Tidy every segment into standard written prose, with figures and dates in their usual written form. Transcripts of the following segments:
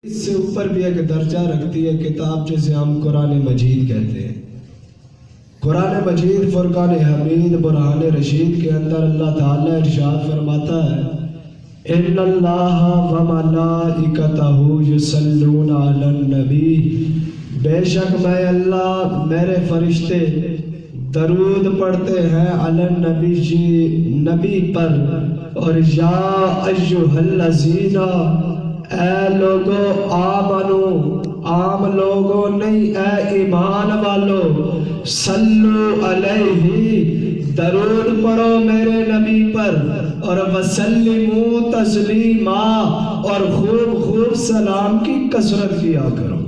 اس سے اوپر بھی ایک درجہ رکھتی ہے کتاب جسے ہم قرآن مجید کہتے ہیں۔ قرآن مجید فرقان حمید برہان رشید کے اندر اللہ تعالیٰ ارشاد فرماتا ہے ان اللہ وملائکتہ یصلون علی النبی، بے شک میں اللہ میرے فرشتے درود پڑھتے ہیں علی النبی جی نبی پر، اور یا ایھا الذین، اے لوگو آمنو، عام لوگوں نہیں، اے ایمان والو، صلو علیہ، درود پڑھو میرے نبی پر، اور وسلموا تسلیما، اور خوب خوب سلام کی کثرت کیا کرو۔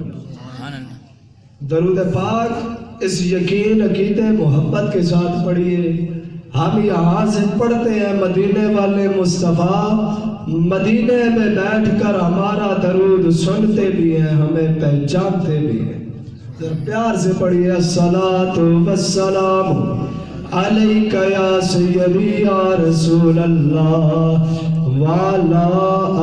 درود پاک اس یقین عقیدے محبت کے ساتھ پڑھیے۔ ہم یہاں سے پڑھتے ہیں مدینے والے مصطفیٰ مدینے میں بیٹھ کر ہمارا درود سنتے بھی ہیں، ہمیں پہچانتے بھی ہیں۔ ذرا پیار سے پڑھیے الصلاۃ والسلام علیک یا سیدی یا رسول اللہ وعلی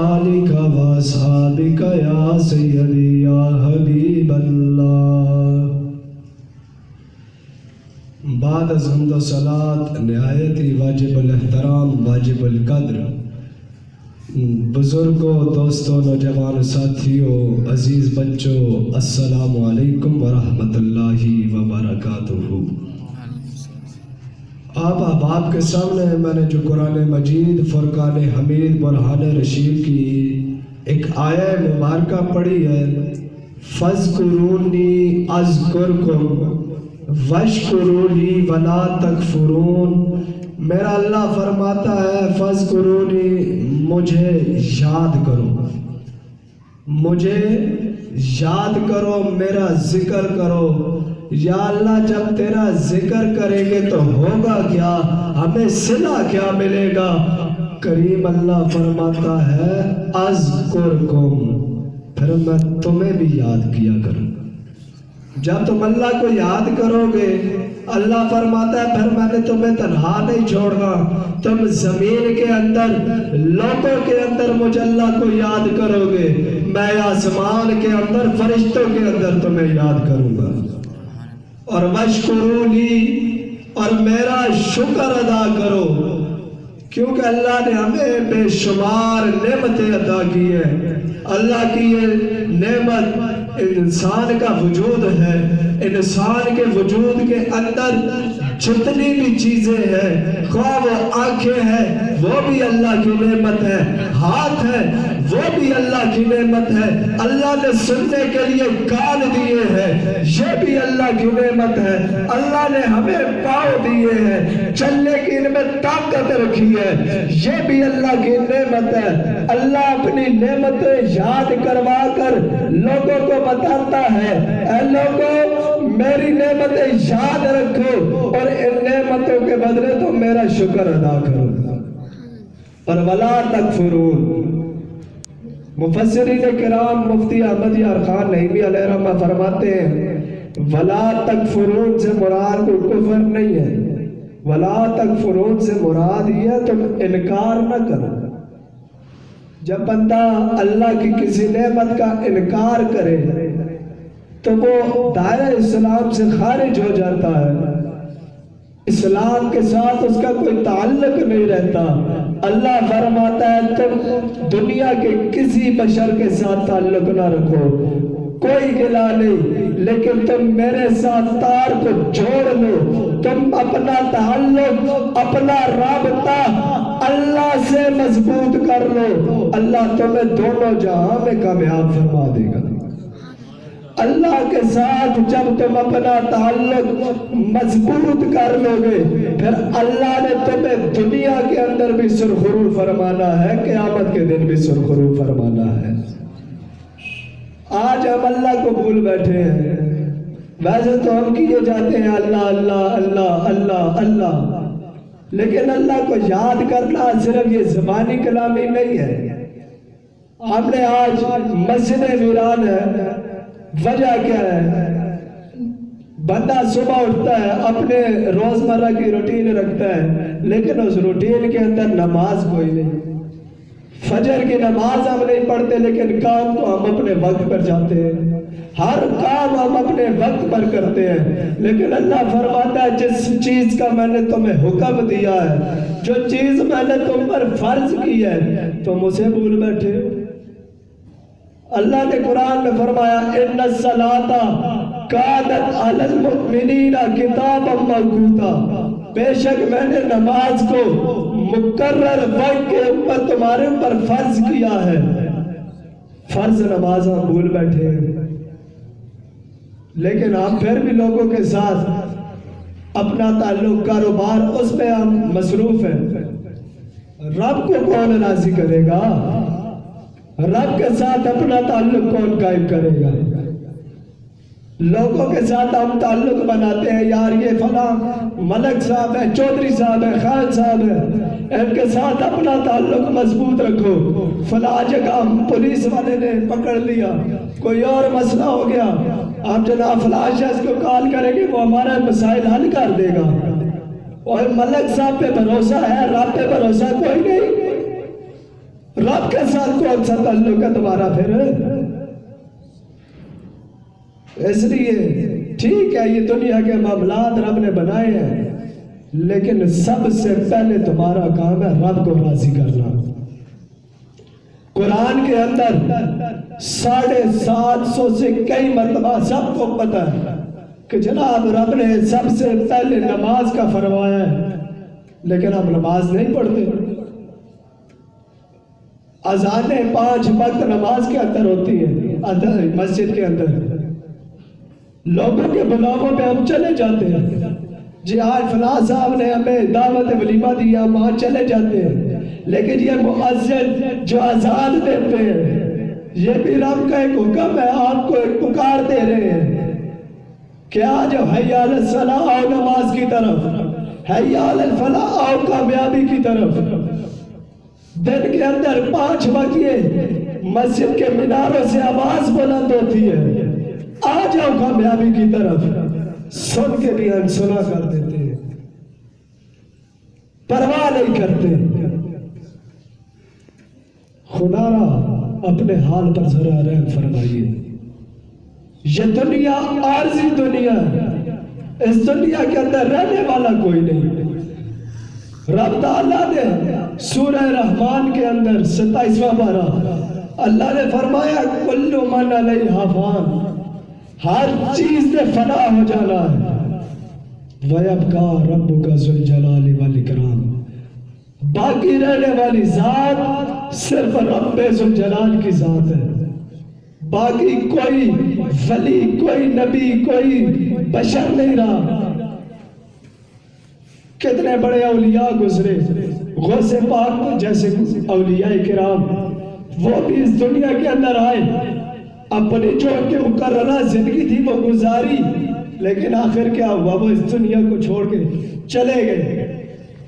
آلک واصحابک یا سیدی یا حبیب اللہ۔ بعد از حمد و صلاۃ نہایت ہی واجب الاحترام واجب القدر بزرگوں، دوستوں، نوجوان ساتھیوں، عزیز بچوں، السلام علیکم ورحمۃ اللہ وبرکاتہ۔ آپ احباب کے سامنے میں نے جو قرآن مجید فرقان حمید برہان رشید کی ایک آیہ مبارکہ پڑھی ہے، فاذکرونی اذکرکم واشکروا لی ولا تکفرون، میرا اللہ فرماتا ہے فاذکرونی، مجھے یاد کرو، مجھے یاد کرو، میرا ذکر کرو۔ یا اللہ جب تیرا ذکر کریں گے تو ہوگا کیا، ہمیں صلہ کیا ملے گا؟ کریم اللہ فرماتا ہے اذکرکم، پھر میں تمہیں بھی یاد کیا کروں گا۔ جب تم اللہ کو یاد کرو گے، اللہ فرماتا ہے پھر میں نے تمہیں تنہا نہیں چھوڑا، تم زمین کے اندر لوگوں کے اندر مجھے اللہ کو یاد کرو گے، میں آسمان کے اندر فرشتوں کے اندر تمہیں یاد کروں گا۔ اور واشکروا لی، اور میرا شکر ادا کرو، کیونکہ اللہ نے ہمیں بے شمار نعمتیں عطا کی ہیں۔ اللہ کی یہ نعمت انسان کا وجود ہے، انسان کے وجود کے اندر جتنی بھی چیزیں ہیں، خواہ وہ آنکھیں ہیں وہ بھی اللہ کی نعمت ہے، ہاتھ ہے وہ بھی اللہ کی نعمت ہے، اللہ نے سننے کے لیے کان دیے ہیں یہ بھی اللہ کی نعمت ہے، اللہ نے ہمیں پاؤں دیے ہیں، چلنے کی ان میں طاقت رکھی ہے، یہ بھی اللہ کی نعمت ہے۔ اللہ اپنی نعمتیں یاد کروا کر لوگوں کو بتاتا ہے، اے لوگوں میری نعمتیں یاد رکھو، اور ان نعمتوں کے بدلے تو میرا شکر ادا کرو، اور ولا تکفرون۔ مفسرین کرام مفتی احمد یار خان نعیمی علیہ رحمہ فرماتے ہیں ولا تکفرون سے مراد کوئی کفر نہیں ہے، ولا تکفرون سے مراد یہ ہے تم انکار نہ کرو۔ جب بندہ اللہ کی کسی نعمت کا انکار کرے تو وہ دائرہ اسلام سے خارج ہو جاتا ہے، اسلام کے ساتھ اس کا کوئی تعلق نہیں رہتا۔ اللہ فرماتا ہے تم دنیا کے کسی بشر کے ساتھ تعلق نہ رکھو، کوئی گلا نہیں، لیکن تم میرے ساتھ تار کو جوڑ لو، تم اپنا تعلق، اپنا رابطہ اللہ سے مضبوط کر لو، اللہ تمہیں دونوں جہاں میں کامیاب فرما دے گا۔ اللہ کے ساتھ جب تم اپنا تعلق مضبوط کر لو گے، پھر اللہ نے تمہیں دنیا کے اندر بھی سرخرو فرمانا ہے، قیامت کے دن بھی سرخرو فرمانا ہے۔ آج ہم اللہ کو بھول بیٹھے ہیں، ویسے تو ہم کیے جاتے ہیں اللہ اللہ اللہ اللہ اللہ، لیکن اللہ کو یاد کرنا صرف یہ زبانی کلامی نہیں ہے۔ ہم نے آج مسجد ویران ہے، وجہ کیا ہے؟ بندہ صبح اٹھتا ہے، اپنے روزمرہ کی روٹین رکھتا ہے، لیکن اس روٹین کے اندر نماز کوئی نہیں، فجر کی نماز ہم نہیں پڑھتے لیکن کام تو ہم اپنے وقت پر جاتے ہیں، ہر کام ہم اپنے وقت پر کرتے ہیں، لیکن اللہ فرماتا ہے جس چیز کا میں نے تمہیں حکم دیا ہے، جو چیز میں نے تم پر فرض کی ہے، تم اسے بھول بیٹھے ہو۔ اللہ نے قرآن میں فرمایا ان الصلاۃ کانت علی المؤمنین کتابا موقوتا، بے شک میں نے نماز کو مقرر وقت کے اوپر تمہارے اوپر فرض کیا ہے۔ فرض نماز ہم بھول بیٹھے ہیں، لیکن ہم پھر بھی لوگوں کے ساتھ اپنا تعلق کاروبار اس میں ہم مصروف ہیں۔ رب کو کون راضی کرے گا؟ رب کے ساتھ اپنا تعلق کون قائم کرے گا؟ لوگوں کے ساتھ ہم تعلق بناتے ہیں، یار یہ فلاں ملک صاحب ہے، چودھری صاحب ہے، خان صاحب ہے، ان کے ساتھ اپنا تعلق مضبوط رکھو۔ فلاں جگہ پولیس والے نے پکڑ لیا، کوئی اور مسئلہ ہو گیا، آپ جناب فلاں شخص کو کال کریں گے، وہ ہمارا مسائل حل کر دے گا۔ اور ملک صاحب پہ بھروسہ ہے، رب پہ بھروسہ کوئی نہیں۔ رب کے ساتھ کون سا تعلق ہے تمہارا پھر؟ اس لیے ٹھیک ہے یہ دنیا کے معاملات رب نے بنائے ہیں، لیکن سب سے پہلے تمہارا کام ہے رب کو راضی کرنا۔ قرآن کے اندر 750 سے کئی مرتبہ سب کو پتہ ہے کہ جناب رب نے سب سے پہلے نماز کا فرمایا ہے، لیکن ہم نماز نہیں پڑھتے۔ اذانیں 5 وقت نماز کے اندر ہوتی ہیں مسجد کے اندر، لوگوں کے بلاؤں پہ ہم چلے جاتے ہیں، جی آج فلاں صاحب نے ہمیں دعوت ولیمہ دیا، وہاں چلے جاتے ہیں، لیکن یہ مؤذن جو اذان دیتے ہیں یہ بھی رب کا ایک حکم ہے، آپ کو ایک پکار دے رہے ہیں کہ آج حی علی الصلاۃ، آؤ نماز کی طرف، حی علی الفلاح، آؤ کامیابی کی طرف۔ دن کے اندر 5 وقت یہ مسجد کے میناروں سے آواز بلند ہوتی ہے، آ جاؤ کامیابی کی طرف، سن کے بھی انسنا کر دیتے ہیں، پرواہ نہیں کرتے۔ خدا را اپنے حال پر ذرا رحم فرمائیے۔ یہ دنیا عارضی دنیا ہے، اس دنیا کے اندر رہنے والا کوئی نہیں۔ رب تعالیٰ نے سورہ رحمان کے اندر 27واں پارہ اللہ نے فرمایا کل من علیہا فان، ہر چیز نے فنا ہو جانا ہے، وَيَبْقَى رَبُّكَ ذُو الْجَلَالِ وَالْإِكْرَامِ، باقی رہنے والی ذات صرف رب ذو الجلال کی ذات ہے، باقی کوئی ولی، کوئی نبی، کوئی بشر نہیں رہا۔ کتنے بڑے اولیاء گزرے، غوث پاک جیسے اولیاء کرام، وہ بھی اس دنیا کے اندر آئے، اپنی جو ان کی مقررہ زندگی تھی وہ گزاری، لیکن آخر کیا ہوا؟ وہ اس دنیا کو چھوڑ کے چلے گئے۔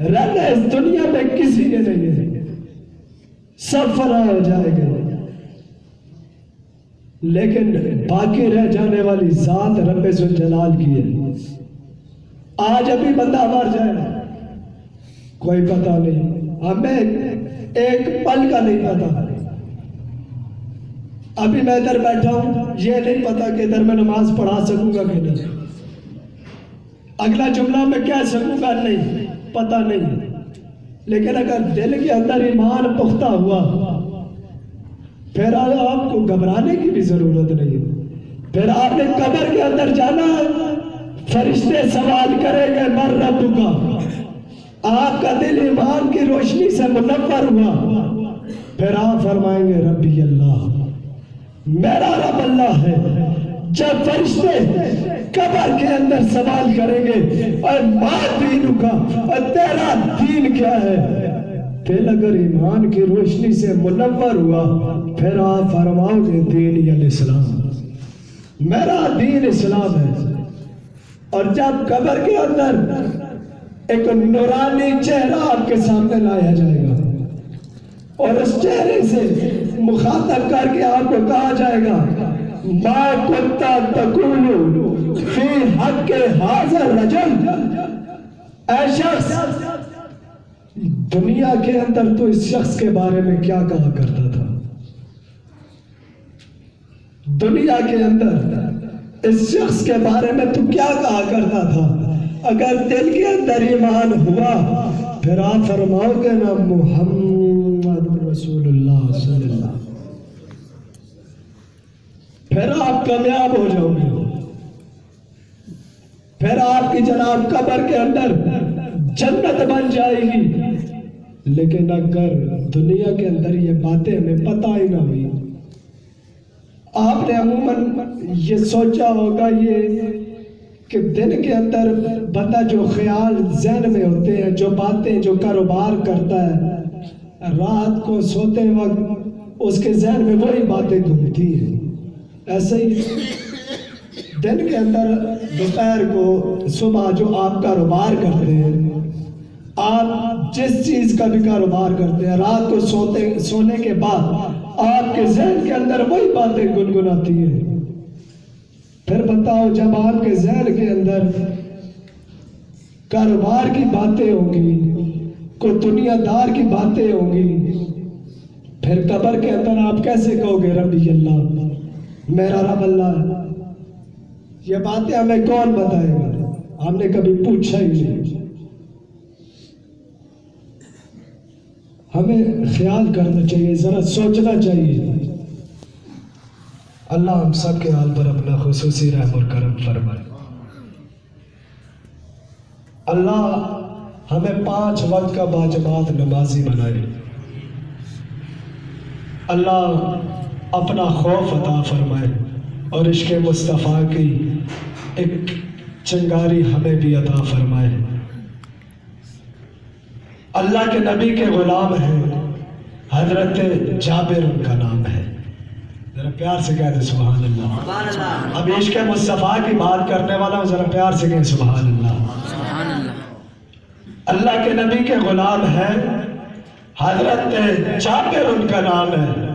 رہنا اس دنیا میں کسی نے نہیں ہے، سب فنا ہو جائے گا، لیکن باقی رہ جانے والی ذات رب ذو الجلال کی ہے۔ آج ابھی بندہ مر جائے کوئی پتہ نہیں، ہمیں ایک پل کا نہیں پتہ۔ ابھی میں ادھر بیٹھا ہوں، یہ نہیں پتا کہ ادھر میں نماز پڑھا سکوں گا کہ نہیں، اگلا جملہ میں کہہ سکوں گا نہیں، پتہ نہیں۔ لیکن اگر دل کے اندر ایمان پختہ ہوا پھر آپ کو گھبرانے کی بھی ضرورت نہیں۔ پھر آپ نے قبر کے اندر جانا، فرشتے سوال کریں گے من ربک، آپ کا دل ایمان کی روشنی سے منور ہوا، پھر آپ فرمائیں گے ربی اللہ، میرا رب اللہ ہے۔ جب فرشتے قبر کے اندر سوال کریں گے اور ما دینک، اور تیرا دین کیا ہے، دل اگر ایمان کی روشنی سے منور ہوا پھر آپ فرماؤ گے دین الاسلام، میرا دین اسلام ہے۔ اور جب قبر کے اندر ایک نورانی چہرہ آپ کے سامنے لایا جائے گا اور اس چہرے سے مخاطب کر کے آپ کو کہا جائے گا ما کنت تقول فی حق ھذا الرجل، اے شخص دنیا کے اندر تو اس شخص کے بارے میں کیا کہا کرتا تھا؟ دنیا کے اندر اس شخص کے بارے میں تو کیا کہا کرتا تھا؟ اگر دل کے اندر ایمان ہوا پھر آپ فرماؤ گے نا محمد رسول اللہ صلی اللہ، پھر آپ کامیاب ہو جاؤ گے، پھر آپ کی جناب قبر کے اندر جنت بن جائے گی۔ لیکن اگر دنیا کے اندر یہ باتیں ہمیں پتہ ہی نہ ہوئی، آپ نے عموماً یہ سوچا ہوگا یہ کہ دن کے اندر بندہ جو خیال ذہن میں ہوتے ہیں، جو باتیں، جو کاروبار کرتا ہے، رات کو سوتے وقت اس کے ذہن میں وہی باتیں گھومتی ہیں۔ ایسے ہی دن کے اندر دوپہر کو صبح جو آپ کاروبار کرتے ہیں، آپ جس چیز کا بھی کاروبار کرتے ہیں، رات کو سونے کے بعد آپ کے ذہن کے اندر وہی باتیں گنگناتی ہیں۔ پھر بتاؤ جب آپ کے ذہن کے اندر کاروبار کی باتیں ہوں گی، کوئی دنیا دار کی باتیں ہوں گی، پھر قبر کے اندر آپ کیسے کہو گے ربی اللہ، میرا رب اللہ ہے؟ یہ باتیں ہمیں کون بتائے گا؟ ہم نے کبھی پوچھا ہی نہیں۔ ہمیں خیال کرنا چاہیے، ذرا سوچنا چاہیے۔ اللہ ہم سب کے حال پر اپنا خصوصی رحم اور کرم فرمائے۔ اللہ ہمیں 5 وقت کا باجماعت نمازی بنائے۔ اللہ اپنا خوف عطا فرمائے اور عشق مصطفیٰ کی ایک چنگاری ہمیں بھی عطا فرمائے۔ اللہ کے نبی کے غلام ہیں، حضرت جابر ان کا نام ہے، ذرا پیار سے کہہ دیں سبحان اللہ۔ اب عشق مصطفیٰ کی بات کرنے والا ہوں، ذرا پیار سے کہیں سبحان اللہ۔ اللہ کے نبی کے غلام ہیں، حضرت جابر ان کا نام ہے،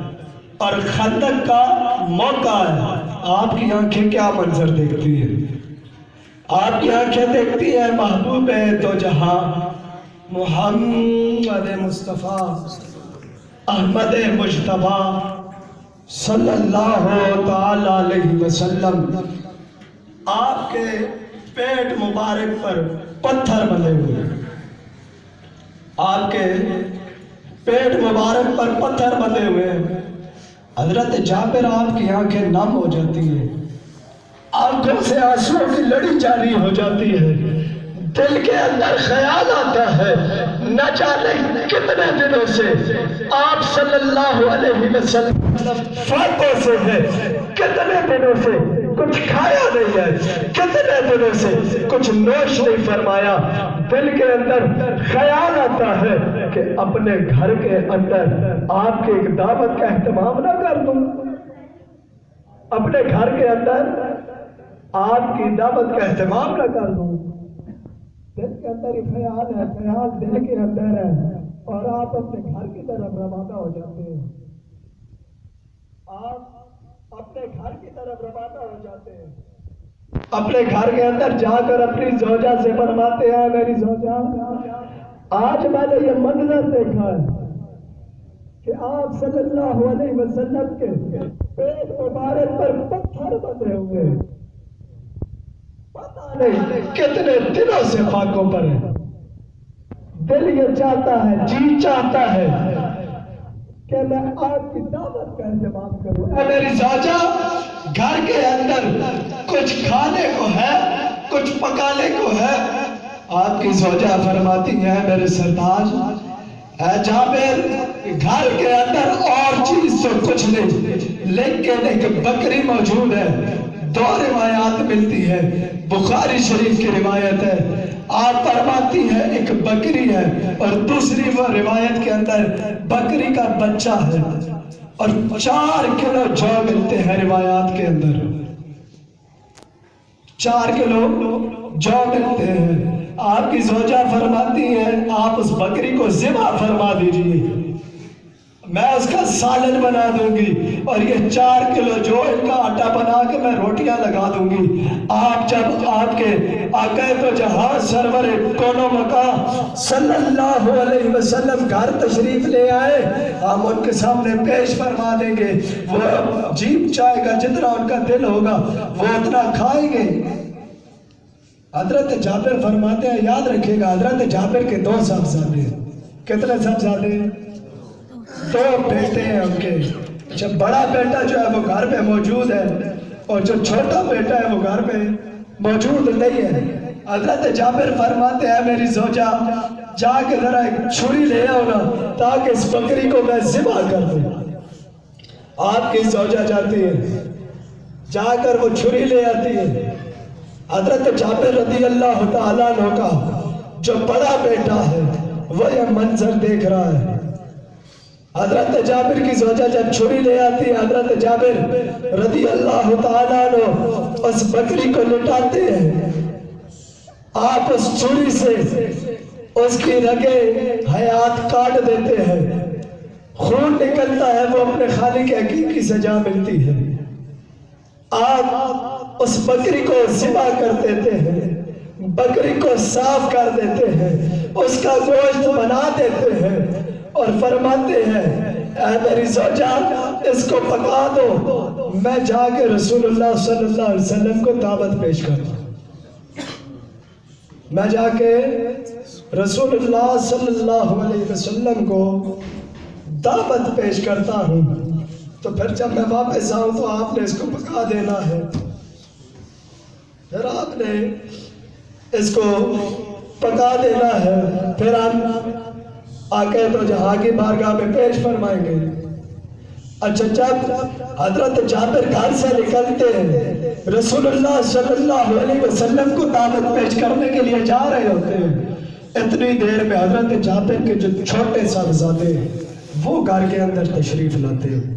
اور خندق کا موقع ہے۔ آپ کی آنکھیں کیا منظر دیکھتی ہیں؟ آپ کی آنکھیں دیکھتی ہیں محبوب دو جہاں محمد مصطفیٰ احمد مجتبیٰ صلی اللہ تعالی علیہ وسلم۔ آپ کے پیٹ مبارک پر پتھر بندھے ہوئے، آپ کے پیٹ مبارک پر پتھر بندھے ہوئے۔ حضرت جابر آپ کی آنکھیں نم ہو جاتی ہیں، آنکھوں سے آنسوں کی لڑی جاری ہو جاتی ہے، دل کے اندر خیال آتا ہے نہ جانے کتنے دنوں سے آپ صلی اللہ علیہ وسلم فاتح سے ہے، کتنے دنوں سے کچھ کھایا نہیں ہے، کتنے دنوں سے کچھ نوش نہیں فرمایا۔ دل کے اندر خیال آتا ہے کہ اپنے گھر کے اندر آپ کے ایک دعوت کا اہتمام نہ کر دوں، اپنے گھر کے اندر آپ کی دعوت کا اہتمام نہ کر دوں۔ دل کے اندر ہی خیال ہے، خیال دل کے اندر ہے، اور آپ اپنے گھر کی طرف روانہ ہو جاتے ہیں، آپ اپنے گھر کی طرف روانہ ہو جاتے ہیں، اپنے گھر کے اندر جا کر اپنی زوجہ سے فرماتے ہیں میری زوجہ آج میں نے یہ منظر دیکھا ہے کہ آپ صلی اللہ علیہ وسلم کے پیٹ مبارک پر پتھر بندھے ہوئے، پتہ نہیں کتنے دنوں سے فاقوں پر ہے۔ دل یہ چاہتا ہے، جی چاہتا ہے کہ میں آپ کی دعوت کا اہتمام کروں۔ اے میری زوجہ گھر کے اندر کچھ کھانے کو ہے، کچھ پکانے کو ہے؟ آپ کی زوجہ فرماتی ہے میرے سرتاج اے جابر گھر کے اندر اور چیز تو کچھ نہیں، لیکن ایک بکری موجود ہے۔ 2 روایات ملتی ہے، بخاری شریف کی روایت ہے، آپ فرماتی ہے ایک بکری ہے، اور دوسری روایت کے اندر بکری کا بچہ ہے، اور 4 کلو جو ملتے ہیں روایات کے اندر، 4 کلو جو ملتے ہیں۔ آپ کی زوجہ فرماتی ہے آپ اس بکری کو ذبح فرما دیجئے، میں اس کا سالن بنا دوں گی اور یہ 4 کلو جو ان کا آٹا بنا کے میں روٹیاں لگا دوں گی. آپ جب آپ کے آقا تو جہاں سرور کون و مکان صلی اللہ علیہ وسلم گھر تشریف لے آئے، ہم ان کے سامنے پیش فرما دیں گے. وہ جیب چاہے گا، جتنا ان کا دل ہوگا وہ اتنا کھائیں گے. حضرت جابر فرماتے ہیں، یاد رکھیے گا، حضرت جابر کے 2 صاحبزادے ہیں. کتنے صاحبزادے ہیں؟ 2 بیٹے ہیں ان کے. جب بڑا بیٹا جو ہے وہ گھر پہ موجود ہے اور جو چھوٹا بیٹا ہے وہ گھر پہ موجود نہیں ہے. حضرت جابر فرماتے ہیں، میری زوجہ جا کے ذرا ایک چھری لے آؤ نا تاکہ اس بکری کو میں ذبح کر دوں. آپ کی زوجہ جاتی ہے، جا کر وہ چھری لے آتی ہے. حضرت جابر رضی اللہ تعالیٰ عنہ کا جو بڑا بیٹا ہے وہ یہ منظر دیکھ رہا ہے. حضرت جابر کی زوجہ جب چھری لے آتی ہے، حضرت جابر رضی اللہ تعالیٰ عنہ اس بکری کو لٹاتے ہیں. آپ اس چھری سے اس کی رگیں حیات کاٹ دیتے ہیں، خون نکلتا ہے، وہ اپنے خالق حقیقی کی سزا ملتی ہے. آپ اس بکری کو ذبح کر دیتے ہیں، بکری کو صاف کر دیتے ہیں، اس کا گوشت بنا دیتے ہیں اور فرماتے ہیں، اے میری زوجہ اس کو پکا دو، میں جا کے رسول اللہ صلی اللہ علیہ وسلم کو دعوت پیش کرتا ہوں. میں جا کے رسول اللہ صلی اللہ علیہ وسلم کو دعوت پیش کرتا ہوں. تو پھر جب میں واپس آؤں تو آپ نے اس کو پکا دینا ہے. پھر آپ نے اس کو پکا دینا ہے. پھر ہم آقا تو جہاں کی بارگاہ میں پیش فرمائیں گے. اچھا، جب حضرت جابر گھر سے نکلتے ہیں، رسول اللہ صلی اللہ علیہ وسلم کو دعوت پیش کرنے کے لیے جا رہے ہوتے ہیں، اتنی دیر میں حضرت جابر کے جو چھوٹے صاحبزادے وہ گھر کے اندر تشریف لاتے ہیں.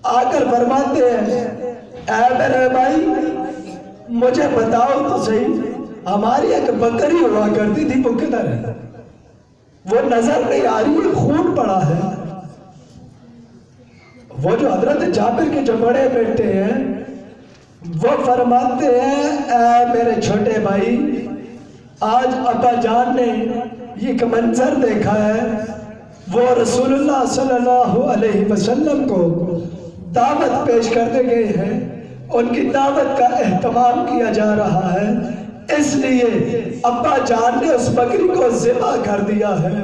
آ کر فرماتے ہیں، اے میرے بھائی مجھے بتاؤ تو صحیح، ہماری ایک بکری ہوا کرتی تھی، وہ کدھر ہے؟ وہ نظر نہیں آ رہی ہے، خون پڑا ہے. وہ جو حضرت جابر کے جو بڑے بیٹے ہیں وہ فرماتے ہیں، اے میرے چھوٹے بھائی، آج ابا جان نے یہ ایک منظر دیکھا ہے. وہ رسول اللہ صلی اللہ علیہ وسلم کو دعوت پیش کرنے گئے ہیں، ان کی دعوت کا اہتمام کیا جا رہا ہے، اس لیے ابا جان نے اس بکری کو ذبح کر دیا ہے.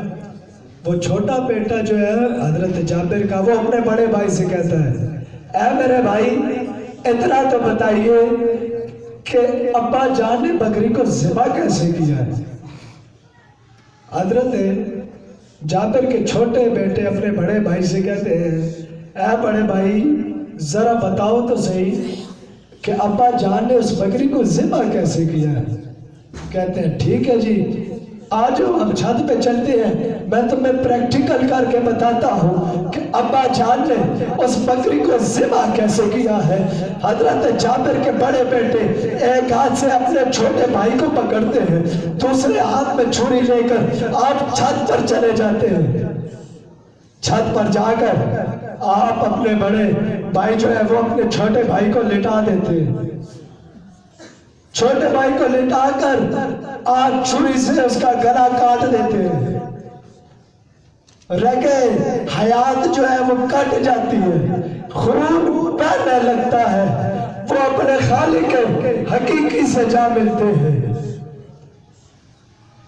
وہ چھوٹا بیٹا جو ہے حضرت جابر کا، وہ اپنے بڑے بھائی سے کہتا ہے، اے میرے بھائی اتنا تو بتائیے کہ ابا جان نے بکری کو ذبح کیسے کیا ہے؟ حضرت جابر کے چھوٹے بیٹے اپنے بڑے بھائی سے کہتے ہیں، اے بڑے بھائی ذرا بتاؤ تو صحیح کہ ابا جان نے اس بکری کو ذبح کیسے کیا ہے؟ کہتے ہیں ٹھیک ہے جی، آج ہم چھت پہ چلتے ہیں، میں تمہیں پریکٹیکل کر کے بتاتا ہوں کہ ابا جان نے اس بکری کو ذبح کیسے کیا ہے. حضرت جابر کے بڑے بیٹے ایک ہاتھ سے اپنے چھوٹے بھائی کو پکڑتے ہیں، دوسرے ہاتھ میں چھری لے کر آپ چھت پر چلے جاتے ہیں. چھت پر جا کر آپ اپنے بڑے بھائی جو ہے وہ اپنے چھوٹے بھائی کو لٹا دیتے ہیں. چھوٹے بھائی کو لٹا کر آپ چھری سے اس کا گلا کاٹ دیتے ہیں. رگے حیات جو ہے وہ کٹ جاتی ہے، خون بہنے لگتا ہے، وہ اپنے خالق حقیقی سے جا ملتے ہیں.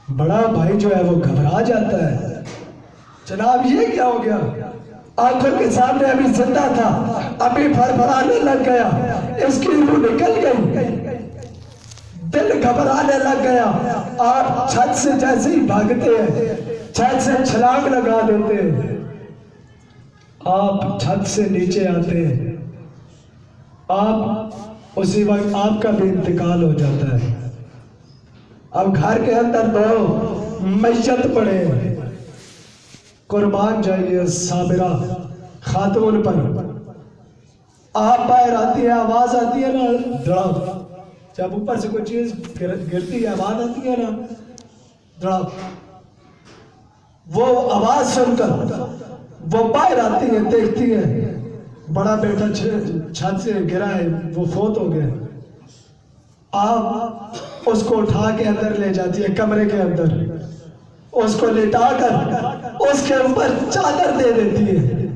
بڑا بھائی جو ہے وہ گھبرا جاتا ہے، جناب یہ کیا ہو گیا؟ آنکھوں کے سامنے ابھی زندہ تھا، ابھی پھڑپڑانے لگ گیا، اس کی روح نکل گئی، دل گھبرانے لگ گیا. آپ چھت سے جیسے ہی بھاگتے ہیں، چھت سے چھلانگ لگا دیتے ہیں، آپ چھت سے نیچے آتے ہیں، آپ اسی وقت آپ کا بھی انتقال ہو جاتا ہے. اب گھر کے اندر دو میت پڑے، قربان جائیے صابرہ خاتون پر. آپ باہر آتی ہے، آواز آتی ہے نا دھڑاک، جب اوپر سے کوئی چیز گرتی ہے آواز آتی ہے نا دھڑاک، وہ آواز سن کر وہ باہر آتی ہیں، دیکھتی ہیں بڑا بیٹا چھت سے گرا ہے، وہ فوت ہو گیا. آپ اس کو اٹھا کے اندر لے جاتی ہے کمرے کے اندر، اس کو لٹا کر اس کے اوپر چادر دے دیتی ہے.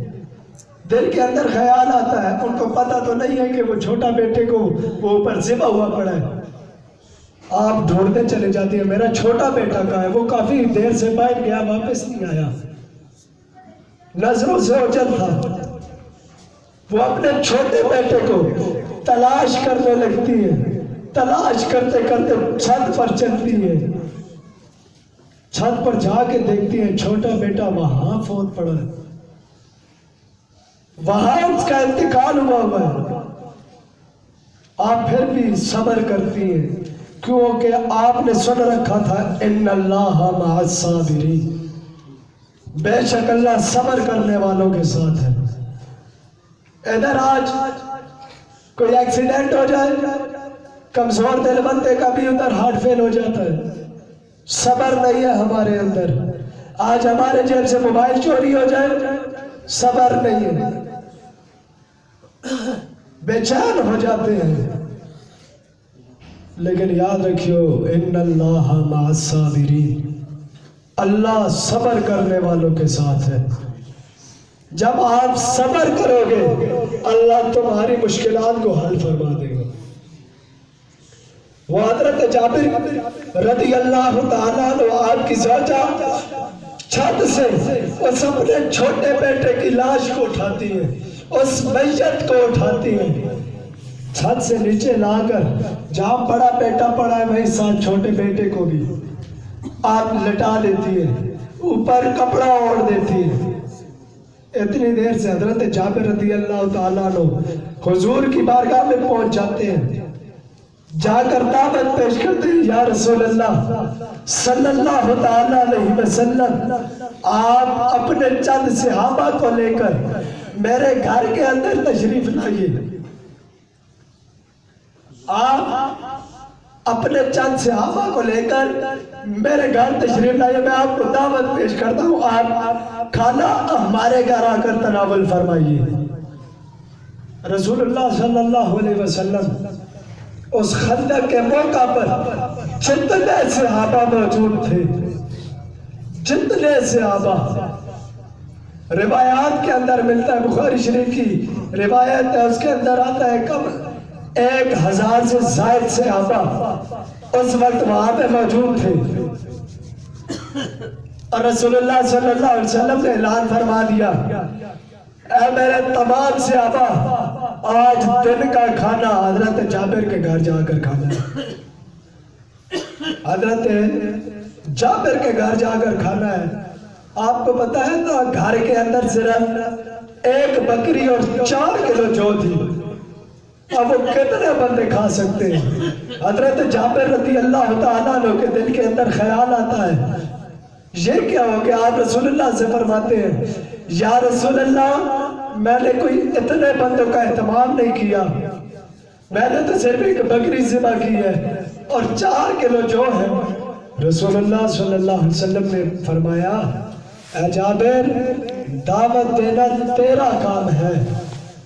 دل کے اندر خیال آتا ہے، ان کو پتہ تو نہیں ہے کہ وہ چھوٹا بیٹے کو وہ اوپر ذبح ہوا پڑا ہے. آپ ڈھونڈتے چلے جاتی ہیں میرا چھوٹا بیٹا کہاں ہے؟ وہ کافی دیر سے باہر گیا، واپس نہیں آیا. نظروں سے اوجھل تھا. وہ اپنے چھوٹے بیٹے کو تلاش کرنے لگتی ہے. تلاش کرتے کرتے چھت پر چلتی ہے. چھت پر جا کے دیکھتی ہے چھوٹا بیٹا وہاں فوت پڑا ہے، وہاں اس کا انتقال ہوا ہے. آپ پھر بھی صبر کرتی ہیں کیونکہ آپ نے سن رکھا تھا ان اللہ مع الصابرین، بے شک اللہ صبر کرنے والوں کے ساتھ ہے. ادھر آج کوئی ایکسیڈنٹ ہو جائے، کمزور دل بندے کا بھی ادھر ہارٹ فیل ہو جاتا ہے، صبر نہیں ہے ہمارے اندر. آج ہمارے جیب سے موبائل چوری ہو جائے، صبر نہیں ہے، بے چین ہو جاتے ہیں. لیکن یاد رکھیو ان اللہ مع الصابرین، اللہ صبر کرنے والوں کے ساتھ ہے. جب آپ صبر کرو گے اللہ تمہاری مشکلات کو حل فرما دے گا. وہ حضرت جابر رضی اللہ تعالیٰ عنہ آپ کی زوجہ چھت سے اس اپنے چھوٹے بیٹے کی لاش کو اٹھاتی ہے، اس میت کو اٹھاتی ہے، چھت سے نیچے لا کر جہاں بڑا بیٹا پڑا ہے وہیں ساتھ چھوٹے بیٹے کو بھی آپ لٹا دیتی ہے، اوپر کپڑا اوڑھ دیتی ہے. اتنی دیر سے حضرت جابر رضی اللہ تعالیٰ عنہ حضور کی بارگاہ میں پہنچ جاتے ہیں. جا کر دعوت پیش کرتے ہیں یا رسول اللہ صلی اللہ تعالیٰ علیہ وسلم، آپ اپنے چند صحابہ کو لے کر میرے گھر کے اندر تشریف لائیے. آپ اپنے چند صحابہ کو لے کر میرے گھر تشریف لائیے، میں آپ کو دعوت پیش کرتا ہوں، آپ کھانا ہمارے گھر آ کر تناول فرمائیے. رسول اللہ صلی اللہ علیہ وسلم اس خندق کے موقع پر جتنے صحابہ موجود تھے، جتنے صحابہ، روایات کے اندر ملتا ہے، بخاری شریف کی روایت ہے، اس کے اندر آتا ہے کم 1000 سے زائد صحابہ اس وقت وہاں پہ موجود تھے. اور رسول اللہ صلی اللہ علیہ وسلم نے اعلان فرما دیا، اے میرے تمام صحابہ، آج دن کا کھانا حضرت جابر کے گھر جا کر کھانا ہے. حضرت جابر کے گھر جا کر کھانا ہے. آپ کو پتا ہے نا گھر کے اندر صرف 1 بکری اور 4 کلو جو تھی، اب وہ کتنے بندے کھا سکتے ہیں؟ حضرت جابر رضی اللہ تعالیٰ عنہ کے دل کے اندر خیال آتا ہے یہ کیا ہو گیا؟ آپ رسول اللہ سے فرماتے ہیں یا رسول اللہ میں نے کوئی اتنے بندوں کا اہتمام نہیں کیا، میں نے تو صرف 1 بکری ذبح کی ہے اور 4 کلو جو ہے. رسول اللہ صلی اللہ علیہ وسلم نے فرمایا اے جابر، دعوت دینا تیرا کام ہے،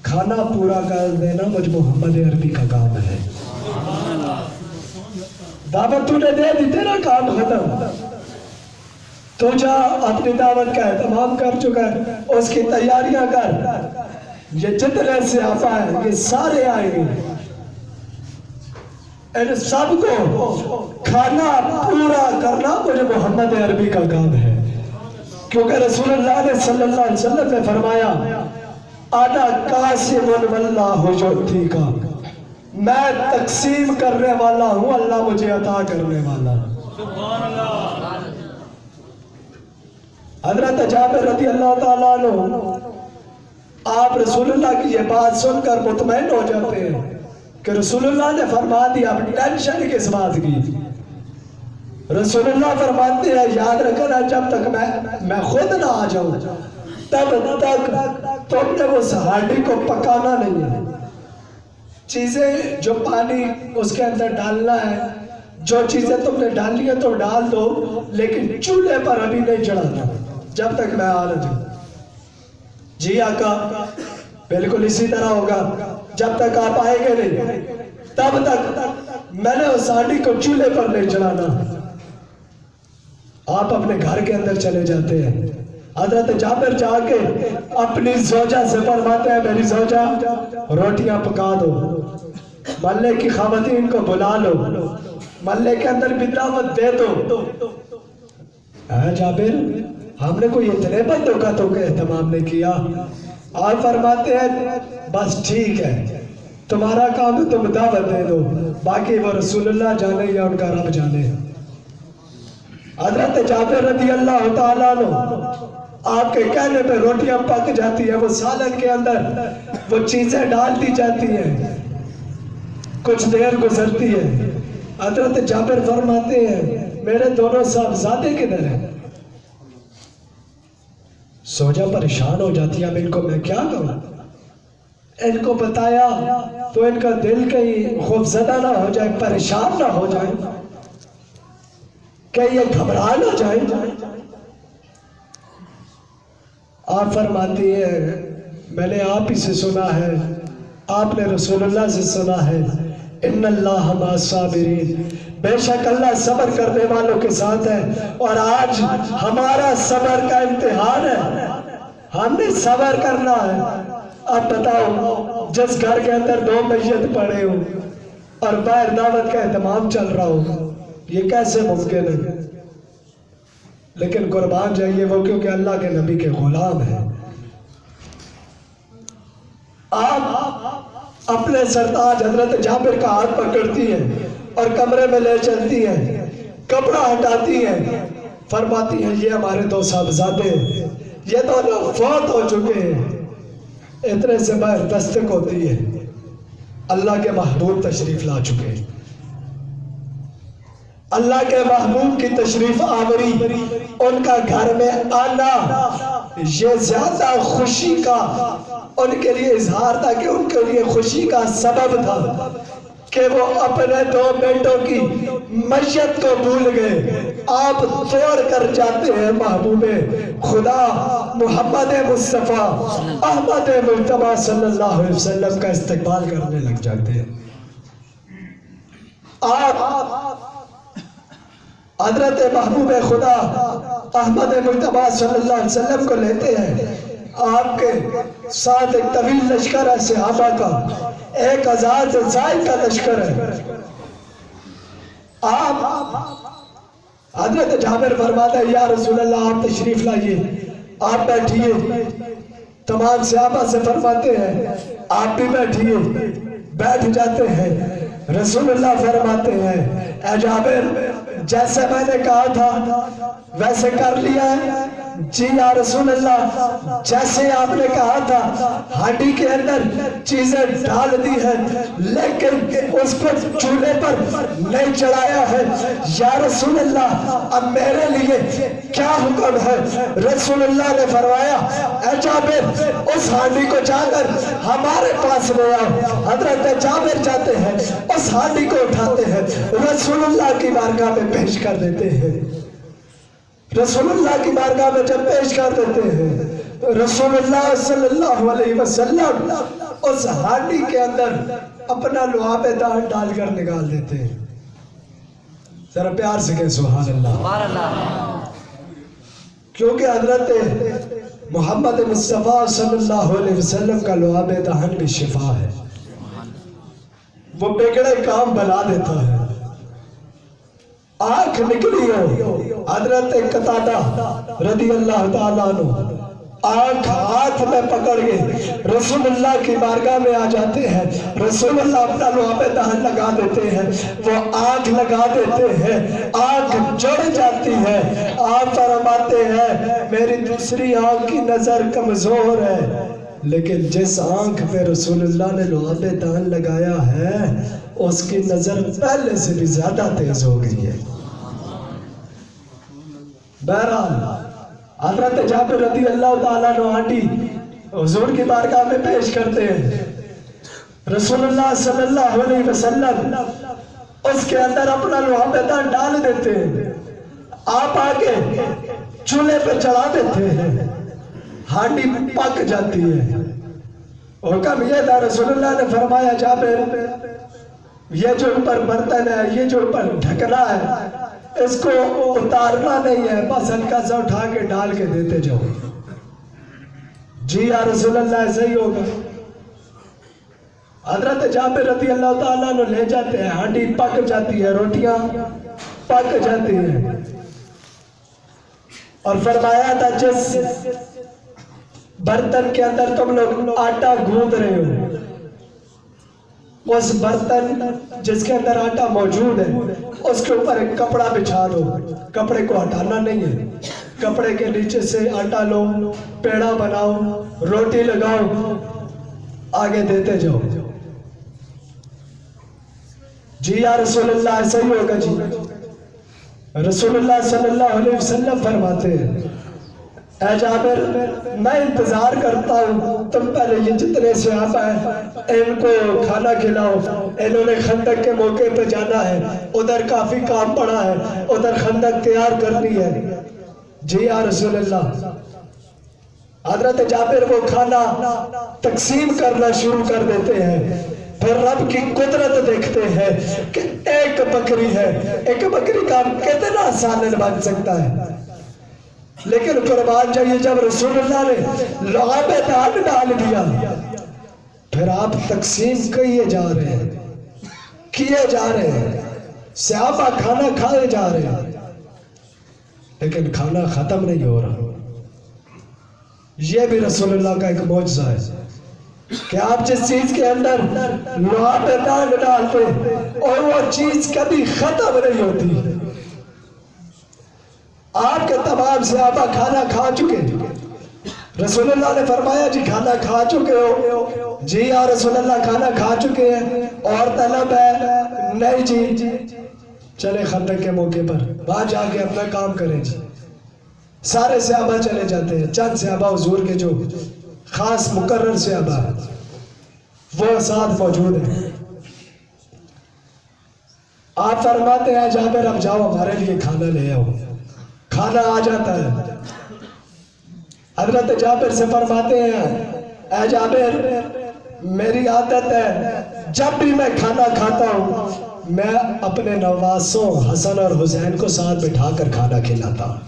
کھانا پورا کر دینا مجھ محمد عربی کا کام ہے. دعوت تو نے دے دی، تیرا کام ختم. تو جا اپنی دعوت کا اہتمام کر چکا ہے، اس کی تیاریاں کر. یہ جتنے صحابہ ہیں یہ سارے آئیں گے، ان سب کو کھانا پورا کرنا مجھے محمد عربی کا کام ہے. کیونکہ رسول اللہ نے صلی اللہ علیہ وسلم نے فرمایا انا قاسم واللہ یعطی کا، میں تقسیم کرنے والا ہوں، اللہ مجھے عطا کرنے والا. حضرت جابر رضی اللہ تعالیٰ عنہ آپ رسول اللہ کی یہ بات سن کر مطمئن ہو جاتے ہیں کہ رسول اللہ نے فرما دیا، اب ٹینشن کس بات کی. رسول اللہ فرماتے ہیں یاد رکھنا جب تک میں خود نہ آ جاؤں تب تک تم نے اس ہانڈی کو پکانا نہیں ہے. چیزیں جو پانی اس کے اندر ڈالنا ہے، جو چیزیں تم نے ڈالنی ہے تو ڈال دو، لیکن چولہے پر ابھی نہیں چڑھانا جب تک میں آ نہ جاؤں. جی آقا بالکل اسی طرح ہوگا، جب تک آپ آئیں گے نہیں تب تک میں نے اس ہانڈی کو چولہے پر نہیں چڑھانا۔ آپ اپنے گھر کے اندر چلے جاتے ہیں، حضرت جابر جا کے اپنی زوجہ سے فرماتے ہیں میری زوجہ روٹیاں پکا دو، محلے کی خواتین کو بلا لو، محلے کے اندر بھی دعوت دے دو۔ اے جابر ہم نے کوئی اتنے بندوں کا تو اہتمام نہیں کیا۔ آپ فرماتے ہیں بس ٹھیک ہے، تمہارا کام ہے تم دعوت دے دو، باقی وہ رسول اللہ جانے یا ان کا رب جانے۔ حضرت جابر رضی اللہ تعالیٰ عنہ آپ کے کہنے پہ روٹیاں پک جاتی ہیں، وہ سالن کے اندر وہ چیزیں ڈال دی جاتی ہیں، کچھ دیر گزرتی ہے، حضرت جابر فرماتے ہیں میرے دونوں صاحبزادے کدھر ہیں؟ زوجہ پریشان ہو جاتی ہے، اب ان کو میں کیا کروں؟ ان کو بتایا تو ان کا دل کہیں خوفزدہ نہ ہو جائے، پریشان نہ ہو جائے، کہ یہ گھبرا نہ جائے۔ آپ فرماتی ہیں میں نے آپ ہی سے سنا ہے، آپ نے رسول اللہ سے سنا ہے ان اللہ مع الصابرین، بے شک اللہ صبر کرنے والوں کے ساتھ ہے، اور آج ہمارا صبر کا امتحان ہے، ہم نے صبر کرنا ہے۔ اب بتاؤ جس گھر کے اندر 2 میت پڑے ہو اور باہر دعوت کا اہتمام چل رہا ہو، یہ کیسے ممکن ہے؟ لیکن قربان جائیے وہ کیونکہ اللہ کے نبی کے غلام ہیں۔ آپ اپنے سرتاج حضرت جابر کا ہاتھ پکڑتی ہیں اور کمرے میں لے چلتی ہیں، کپڑا ہٹاتی ہیں، فرماتی ہیں یہ ہمارے 2 صاحبزادے یہ دونوں فوت ہو چکے ہیں۔ اتنے سے باہر دستک ہوتی ہے، اللہ کے محبوب تشریف لا چکے ہیں۔ اللہ کے محبوب کی تشریف آوری، ان کا گھر میں آنا یہ زیادہ خوشی کا ان کے لیے اظہار تھا، کہ ان کے لیے خوشی کا سبب تھا کہ وہ اپنے 2 بیٹوں کی میت کو بھول گئے۔ آپ توڑ کر جاتے ہیں محبوب خدا محمد مصطفیٰ احمد مجتبیٰ صلی اللہ علیہ وسلم کا استقبال کرنے لگ جاتے ہیں۔ آپ حضرت محبوب خدا احمد مجتبیٰ صلی اللہ علیہ وسلم کو لیتے ہیں، آپ کے ساتھ ایک طویل لشکر ہے صحابہ کا، 1000 سے زائد کا لشکر ہے۔ آپ حضرت جابر فرماتا ہے یا رسول اللہ آپ تشریف لائیے، آپ بیٹھیے، تمام صحابہ سے فرماتے ہیں آپ بھی بیٹھیے، بیٹھ جاتے ہیں۔ رسول اللہ فرماتے ہیں اے جابر جیسے میں نے کہا تھا ویسے کر لیا ہے؟ جی یا رسول اللہ جیسے آپ نے کہا تھا ہانڈی کے اندر چیزیں ڈال دی ہیں، لیکن اس کو چولہے پر نہیں چڑھایا ہے۔ یا رسول اللہ اب میرے لیے کیا حکم ہے؟ رسول اللہ نے فرمایا اے جابر اس ہانڈی کو جا کر ہمارے پاس لے آؤ۔ حضرت جابر جاتے ہیں، اس ہانڈی کو اٹھاتے ہیں، رسول اللہ کی بارگاہ میں پیش کر دیتے ہیں۔ رسول اللہ کی بارگاہ میں جب پیش کر دیتے ہیں، رسول اللہ صلی اللہ علیہ وسلم اس ہانڈی کے اندر اپنا لعاب دہن ڈال کر نکال دیتے ہیں۔ ذرا پیار سے کہیں سبحان اللہ، کیونکہ حضرت محمد مصطفیٰ صلی اللہ علیہ وسلم کا لعاب دہن بھی شفا ہے، وہ بگڑے کام بنا دیتا ہے۔ آنکھ نکلی ہو حضرت قتادہ رضی اللہ تعالیٰ عنہ آنکھ ہاتھ میں پکڑ گئے رسول اللہ کی بارگاہ میں آ جاتے ہیں، رسول اللہ اپنا لعاب دہن لگا دیتے ہیں، وہ آنکھ لگا دیتے ہیں، آنکھ جڑ جاتی ہے۔ آپ فرماتے ہیں میری دوسری آنکھ کی نظر کمزور ہے، لیکن جس آنکھ پہ رسول اللہ نے لعاب دہن لگایا ہے اس کی نظر پہلے سے بھی زیادہ تیز ہو گئی ہے۔ بہرحال حضرت جابر رضی اللہ تعالیٰ عنہ ہانڈی حضور کی بارگاہ میں پیش کرتے ہیں، رسول اللہ صلی اللہ علیہ وسلم اس کے اندر اپنا لعاب دہن ڈال دیتے ہیں، آپ آگے چولہے پہ چڑھا دیتے ہیں۔ ہانڈی پک جاتی ہے۔ حکم یہ تھا، رسول اللہ نے فرمایا جابر یہ جو اوپر برتن ہے، یہ جو اوپر ڈھکنا ہے، اس کو اتارنا نہیں ہے، بس ہلکا سا اٹھا کے ڈال کے دیتے جاؤ۔ جی یا رسول اللہ ایسا ہی ہوگا۔ حضرت جابر رضی اللہ تعالیٰ عنہ لے جاتے ہیں، ہانڈی پک جاتی ہے، روٹیاں پک جاتی ہیں، اور فرمایا تھا جس برتن کے اندر تم لوگ آٹا گوندھ رہے ہو، اس برتن جس کے اندر آٹا موجود ہے اس کے اوپر ایک کپڑا بچھا دو۔ کپڑے کو ہٹانا نہیں ہے، کپڑے کے نیچے سے آٹا لو، پیڑا بناؤ، روٹی لگاؤ، آگے دیتے جاؤ۔ جی یا رسول اللہ ایسا ہی ہوگا۔ جی رسول اللہ صلی اللہ علیہ وسلم فرماتے ہیں، اے جابر میں انتظار کرتا ہوں، تم پہلے یہ جتنے صحابہ ہیں ان کو کھانا کھلاؤ، انہوں نے خندق کے موقع پہ جانا ہے، ادھر کافی کام پڑا ہے، ادھر خندق تیار کرنی ہے۔ جی یا رسول اللہ۔ حضرت جابر وہ کھانا تقسیم کرنا شروع کر دیتے ہیں، پھر رب کی قدرت دیکھتے ہیں کہ ایک بکری ہے، ایک بکری کا کتنا سالن بن سکتا ہے، لیکن قربان جائیے جب رسول اللہ نے لعاب دال ڈال دیا، پھر آپ تقسیم کیے جا رہے ہیں، صحابہ کھانا کھائے جا رہے ہیں، لیکن کھانا ختم نہیں ہو رہا۔ یہ بھی رسول اللہ کا ایک معجزہ ہے کہ آپ جس چیز کے اندر لعاب دال ڈالتے اور وہ چیز کبھی ختم نہیں ہوتی۔ آپ کے تمام صحابہ کھانا کھا چکے، رسول اللہ نے فرمایا جی کھانا کھا چکے ہو؟ جی یا رسول اللہ کھانا کھا چکے ہیں۔ اور طلب ہے؟ نہیں جی۔ چلے خندق کے موقع پر وہاں جا کے اپنا کام کریں جی۔ سارے صحابہ چلے جاتے ہیں، چند صحابہ حضور کے جو خاص مقرر صحابہ وہ ساتھ موجود ہیں۔ آپ فرماتے ہیں جابر اب جاؤ ہمارے لیے کھانا لے آؤ۔ کھانا آ جاتا ہے۔ حضرت جابر سے فرماتے ہیں اے جابر میری عادت ہے جب بھی میں کھانا کھاتا ہوں میں اپنے نواسوں حسن اور حسین کو ساتھ بٹھا کر کھانا کھلاتا ہوں۔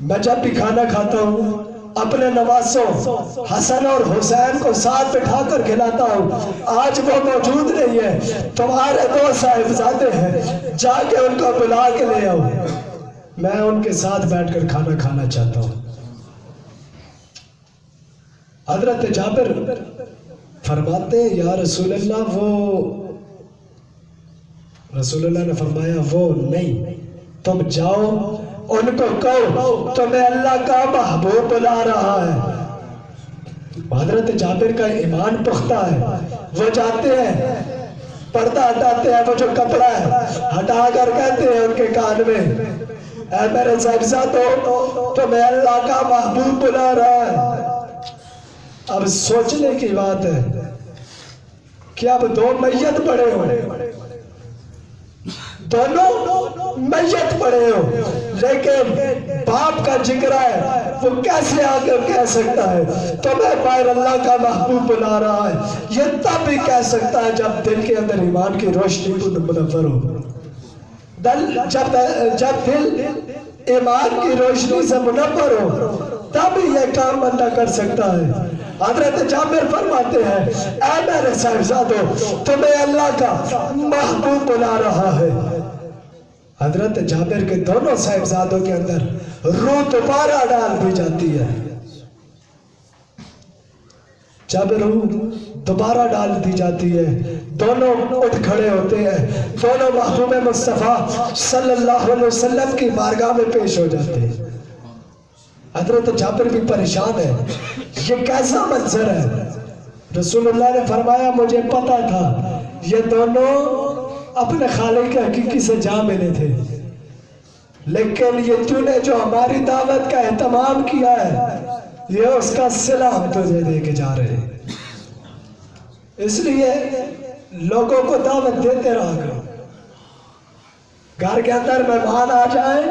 میں جب بھی کھانا کھاتا ہوں اپنے نواسوں حسن اور حسین کو ساتھ بٹھا کر کھلاتا ہوں۔ آج وہ موجود نہیں ہے، تمہارے دو صاحبزادے ہیں، جا کے ان کو بلا کے لے آؤ، میں ان کے ساتھ بیٹھ کر کھانا کھانا چاہتا ہوں۔ حضرت جابر فرماتے ہیں یا رسول اللہ رسول اللہ نے فرمایا وہ نہیں، تم جاؤ ان کو کہو تمہیں اللہ کا محبوب بلا رہا ہے۔ حضرت جابر کا ایمان پختہ ہے، وہ جاتے ہیں پردہ ہٹاتے ہیں، وہ جو کپڑا ہے ہٹا کر کہتے ہیں ان کے کان میں اے میرے صاحبزادو تمہیں اللہ کا محبوب بلا رہا ہے۔ اب سوچنے کی بات ہے کہ اب دو میت پڑے ہو، دونوں میت پڑے ہو، لیکن باپ کا جگر ہے وہ کیسے آ کر کہہ سکتا ہے تمہیں باہر اللہ کا محبوب بلا رہا ہے؟ یہ تب بھی کہہ سکتا ہے جب دل کے اندر ایمان کی روشنی منور ہو، جب دل ایمان کی روشنی سے منور ہو تب یہ کام بندہ کر سکتا ہے۔ حضرت جابر فرماتے ہیں اے میرے صاحبزادو تمہیں اللہ کا محبوب بلا رہا ہے۔ حضرت جابر کے دونوں صاحبزادوں کے اندر روح دوبارہ ڈال دی جاتی ہے۔ جب روح دوبارہ ڈال دی جاتی ہے دونوں اٹھ کھڑے ہوتے ہیں، دونوں محبوب مصطفیٰ صلی اللہ علیہ وسلم کی بارگاہ میں پیش ہو جاتے ہیں۔ حضرت جابر بھی پریشان ہے، یہ کیسا منظر ہے؟ رسول اللہ نے فرمایا مجھے پتا تھا یہ دونوں اپنے خالق حقیقی سے جا ملے تھے، لیکن یہ تو نے جو ہماری دعوت کا اہتمام کیا ہے یہ اس کا صلہ ہم تجھے دے کے جا رہے ہیں، اس لیے لوگوں کو دعوت دیتے رہا کرو۔ گھر کے اندر مہمان آ جائیں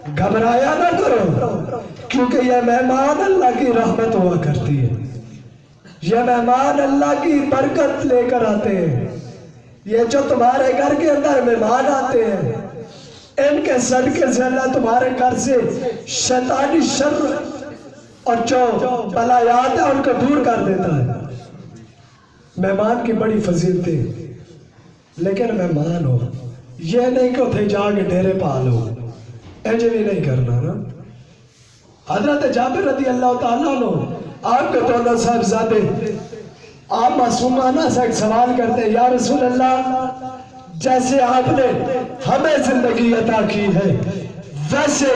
گھبرایا نہ کرو، کیونکہ یہ مہمان اللہ کی رحمت ہوا کرتی ہے، یہ مہمان اللہ کی برکت لے کر آتے ہیں۔ یہ جو تمہارے گھر کے اندر مہمان آتے ہیں، ان کے صدقے سے اللہ تمہارے گھر سے شیطانی شر اور جو بلایات ہیں ان کو دور کر دیتا ہے۔ مہمان کی بڑی فضیلت ہے، لیکن مہمان ہو، یہ نہیں کہ اتھے جا کے ڈیرے پالو، ایجے بھی نہیں کرنا نا۔ حضرت جابر رضی اللہ تعالیٰ عنہ آپ کے دونوں صاحبزادے آپ معصومانہ سے ایک سوال کرتے ہیں، یا رسول اللہ جیسے آپ نے ہمیں زندگی عطا کی ہے ویسے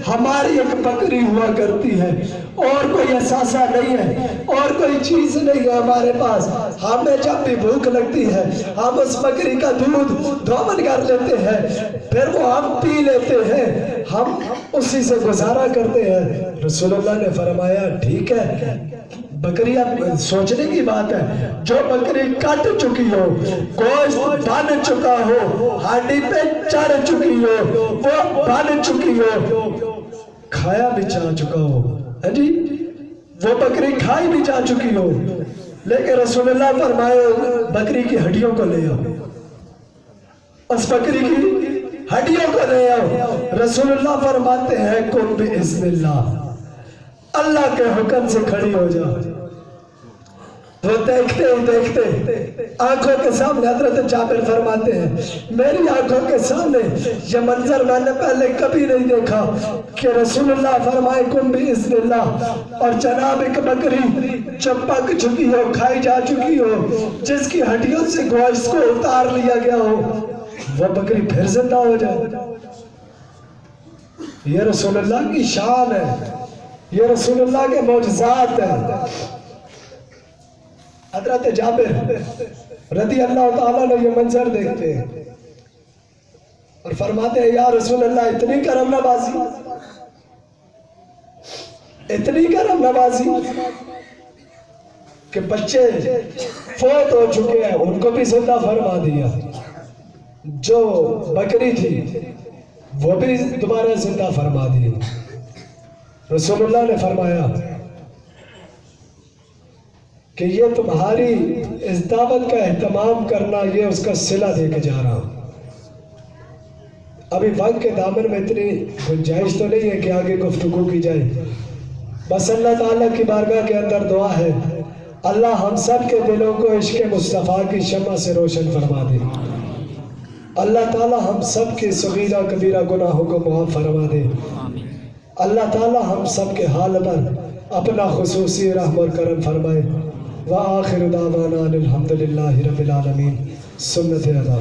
ہماری ایک بکری ہوا کرتی ہے، اور کوئی احساسہ نہیں ہے، اور کوئی چیز نہیں ہے ہمارے پاس، ہمیں جب بھی بھوک لگتی ہے ہم اس بکری کا دودھ دھومن کر لیتے ہیں، پھر وہ ہم پی لیتے ہیں، ہم اسی سے گزارا کرتے ہیں۔ رسول اللہ نے فرمایا ٹھیک ہے، بکری اب سوچنے کی بات ہے، جو بکری کٹ چکی ہو، گوشت بن چکا ہو، ہانڈی پہ چڑھ چکی ہو، وہ بن چکی ہو، کھایا بھی جا چکا ہو، ہے جی، وہ بکری کھائی بھی جا چکی ہو، لیکن رسول اللہ فرمائے بکری کی ہڈیوں کو لے آؤ، اس بکری کی ہڈیوں کو لے آؤ۔ رسول اللہ فرماتے ہیں کن بِإِذْنِ اللہ، اللہ کے حکم سے کھڑی ہو جا۔ وہ دیکھتے ہی دیکھتے آنکھوں کے سامنے حضرت جابر فرماتے ہیں میری آنکھوں کے سامنے یہ منظر میں نے پہلے کبھی نہیں دیکھا کہ رسول اللہ فرمائے کن بِإِذْنِ اللہ، اور جناب ایک بکری جو پک چکی ہو، کھائی جا چکی ہو، جس کی ہڈیوں سے گوشت کو اتار لیا گیا ہو، وہ بکری پھر زندہ ہو جائے۔ یہ رسول اللہ کی شان ہے، یہ رسول اللہ کے معجزات ہیں۔ حضرت جابر رضی اللہ تعالیٰ نے یہ منظر دیکھتے ہیں اور فرماتے ہیں یا رسول اللہ اتنی کرم نوازی، اتنی کرم نوازی کہ بچے فوت ہو چکے ہیں ان کو بھی زندہ فرما دیا، جو بکری تھی وہ بھی دوبارہ زندہ فرما دی۔ رسول اللہ نے فرمایا کہ یہ تمہاری اس دعوت کا اہتمام کرنا، یہ اس کا صلہ دے کے جا رہا ہوں۔ ابھی وقت کے دامن میں اتنی گنجائش تو نہیں ہے کہ آگے گفتگو کی جائے، بس اللہ تعالیٰ کی بارگاہ کے اندر دعا ہے اللہ ہم سب کے دلوں کو عشق مصطفیٰ کی شمع سے روشن فرما دے، اللہ تعالیٰ ہم سب کے صغیرہ کبیرہ گناہوں کو معاف فرما دے، اللہ تعالیٰ ہم سب کے حال پر اپنا خصوصی رحم اور کرم فرمائے۔ وآخر دعوانا الحمدللہ رب العالمین۔ سنت ادا۔